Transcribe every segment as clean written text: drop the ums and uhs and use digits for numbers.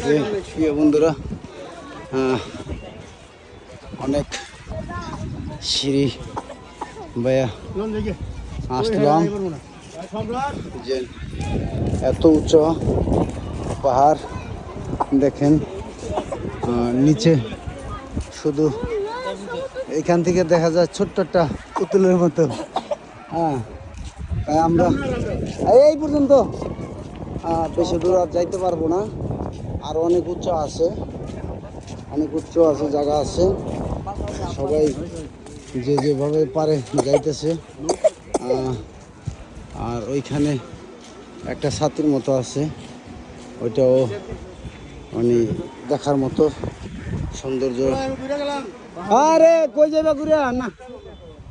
যে প্রিয় বন্ধুরা, অনেক সিঁড়ি ভাইয়া আসলাম যে এত উচ্চ পাহাড় দেখেন। নিচে শুধু এখান থেকে দেখা যায় ছোট্ট একটা পুতুলের মতো। তাই আমরা এই পর্যন্ত বেশি দূর আর যাইতে পারবো না, আর অনেক উচ্চ আছে, জায়গা আছে। সবাই যে যেভাবে পারে যাইতেছে। আর ওইখানে একটা ছাতির মতো আছে, ওইটাও মানে দেখার মতো সৌন্দর্য। আরে কই যাবে ঘুরে না,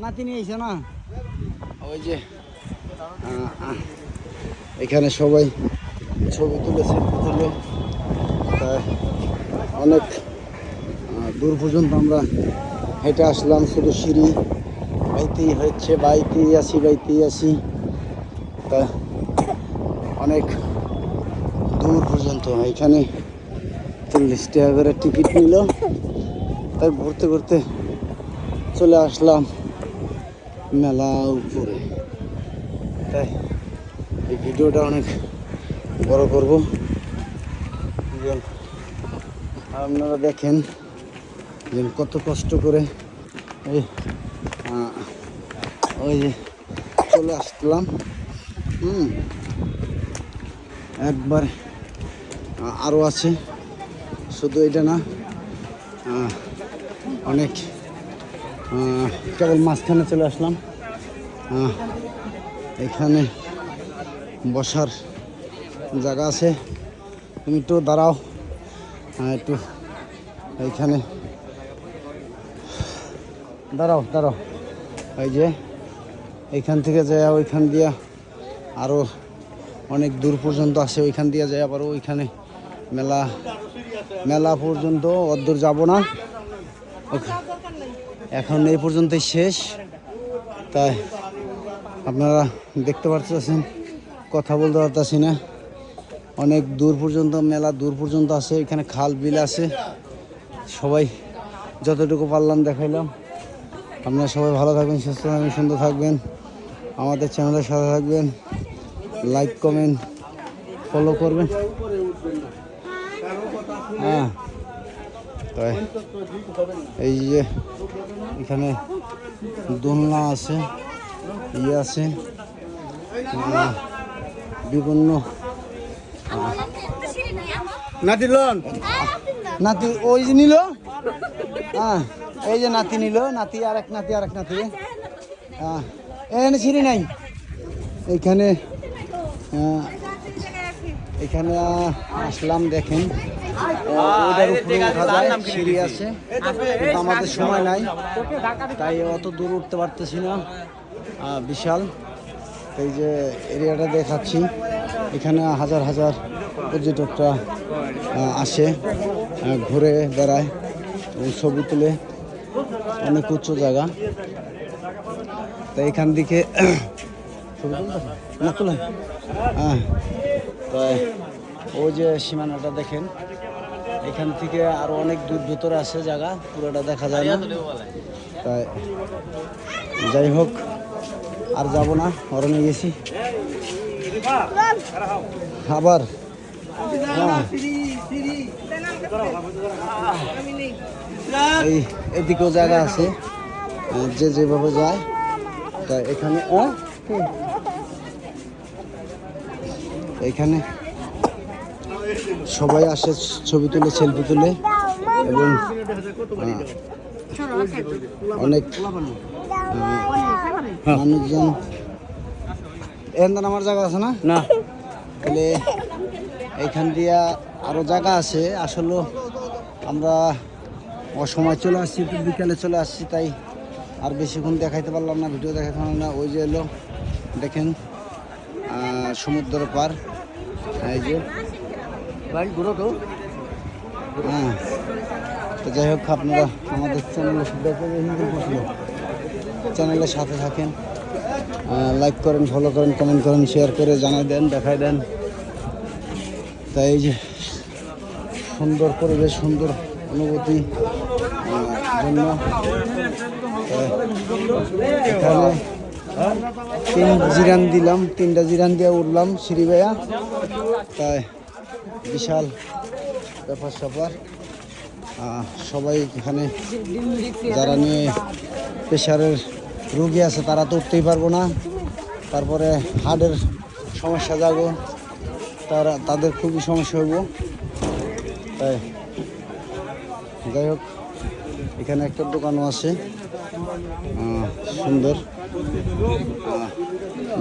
নাতি নিয়ে আইছে না। ওই যে এখানে সবাই ছবি তুলেছে, তাই অনেক দূর পর্যন্ত আমরা হেঁটে আসলাম। শুধু সিঁড়ি বাইতেই আসি। তা অনেক দূর পর্যন্ত এখানে 40 টাকা করে টিকিট নিল। তাই ঘুরতে চলে আসলাম মেলা উপরে। তাই এই ভিডিওটা অনেক বড় করব, আপনারা দেখেন যে কত কষ্ট করে ওই যে চলে আসলাম। একবার আরও আছে, শুধু এটা না, অনেক কেবল মাঝখানে চলে আসলাম। এখানে বসার জায়গা আছে, তুমি একটু দাঁড়াও, একটু এইখানে দাঁড়াও। এই যে এইখান থেকে যায় ওইখান দিয়া আরও অনেক দূর পর্যন্ত আছে, ওইখান দিয়ে যায় আবার ওইখানে মেলা পর্যন্ত। অদ্দূর যাব না, এখন এই পর্যন্তই শেষ। তাই আপনারা দেখতে পাচ্ছেন, কথা বলতে পারতেছি না। অনেক দূর পর্যন্ত মেলা, দূর পর্যন্ত আছে। এখানে খাল বিল আছে, সবাই যতটুকু পারলাম দেখাইলাম। আপনারা সবাই ভালো থাকবেন, সুস্থ থাকবেন, সুন্দর থাকবেন। আমাদের চ্যানেলের সাথে থাকবেন, লাইক কমেন্ট ফলো করবেন। তাই এই যে এখানে দোলনা আছে, আছে বিভিন্ন নাতি ওই যে নিল। এই যে নাতি নিল, আরেক নাতি এখানে সিঁড়ি নাই। এইখানে আসলাম, দেখেন ওইটার উপরে উঠা যায়, সিঁড়ি আছে, কিন্তু আমাদের সময় নাই, তাই অত দূর উঠতে পারতেছি না। বিশাল এই যে এরিয়াটা দেখাচ্ছি, এখানে হাজার পর্যটকরা আসে, ঘুরে বেড়ায়, ছবি তুলে। অনেক উচ্চ জায়গা, তাই এখান থেকে ছবি তুলে তাই ওই যে সীমানাটা দেখেন, এখান থেকে আরো অনেক দূর ভিতরে আছে জায়গা, পুরোটা দেখা যায় না। তাই যাই হোক, আর যাব না, অরণ্যে গেছি আবার। এদিকেও জায়গা আছে, যে যেভাবে যায়। তাই এখানে সবাই আসে, ছবি তুলে, সেলফি তুলে, এবং অনেক মানুষজন। এখান আমার জায়গা আছে না, তাহলে এইখান দিয়া আরো জায়গা আছে। আসলে আমরা অসময় চলে আসছি, বিকালে চলে আসছি, তাই আর বেশিক্ষণ দেখাইতে পারলাম না, ভিডিও দেখাতে পারলাম না। ওই যে এলো দেখেন সমুদ্র পার, এই যে তো যাই হোক, আপনারা আমাদের চ্যানেলের সাথে থাকেন, লাইক করেন, ফলো করেন, কমেন্ট করেন, শেয়ার করে জানাই দেন, দেখাই দেন। তাই এই যে সুন্দর পরিবেশ, সুন্দর অনুভূতি জন্য এখানে 3 জিরান দিলাম, 3টা জিরান দিয়ে উঠলাম সিঁড়ি বেয়া। তাই বিশাল ব্যাপার স্যাপার। সবাই এখানে যারা নিয়ে প্রেশারের রোগী আছে তারা তো উঠতেই পারবো না, তারপরে হার্টের সমস্যা যাবো, তাদের খুবই সমস্যা হইব। তাই যাই হোক, এখানে একটা দোকানও আছে সুন্দর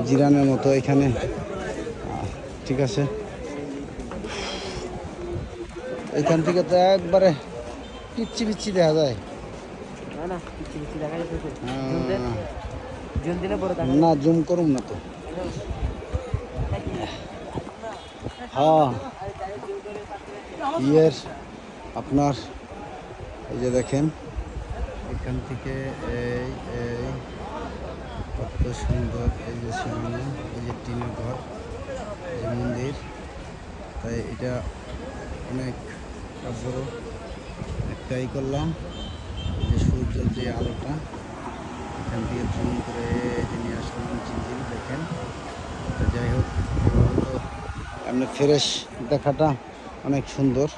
জিরানের মতো এখানে। ঠিক আছে, এখান থেকে তো একবারে পিচ্ছি পিচ্ছি দেখা যায়। না জুম করুম না তো। হ্যাঁ ইয়ের আপনার এই যে দেখেন এখান থেকে এই কত সুন্দর, এই যে সামনে এই যে টিনের ঘর, এই যে মন্দির। তাই এটা অনেক বড় একটাই করলাম, যে সূর্যের যে আলোটা এখান থেকে জুম করে নিয়ে আসলাম চিনচিন দেখেন। তো যাই হোক, তো এমনি ফ্রেশ দেখাটা অনেক সুন্দর।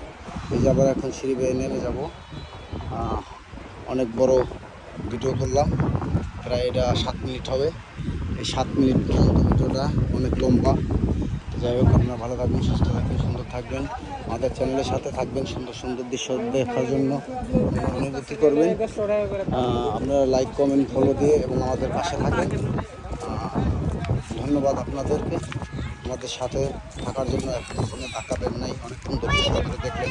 এই যে আবার এখন সিঁড়ি বেয়ে নেমে যাব। অনেক বড় ভিডিও করলাম, প্রায় এটা 7 মিনিট হবে। এই 7 মিনিট পর্যন্ত ভিডিওটা অনেক লম্বা। যাই হোক, আপনারা ভালো থাকবেন, সুস্থ থাকবেন, সুন্দর থাকবেন, আমাদের চ্যানেলের সাথে থাকবেন, সুন্দর সুন্দর দৃশ্য দেখার জন্য অনুভূতি করবেন। আপনারা লাইক কমেন্ট ফলো দিয়ে এবং আমাদের পাশে থাকেন। ধন্যবাদ আপনাদেরকে আমাদের সাথে থাকার জন্য। এখন ফোনে ধাক্কা দেন নাই, অনেকক্ষণ ধরে দেখলেন।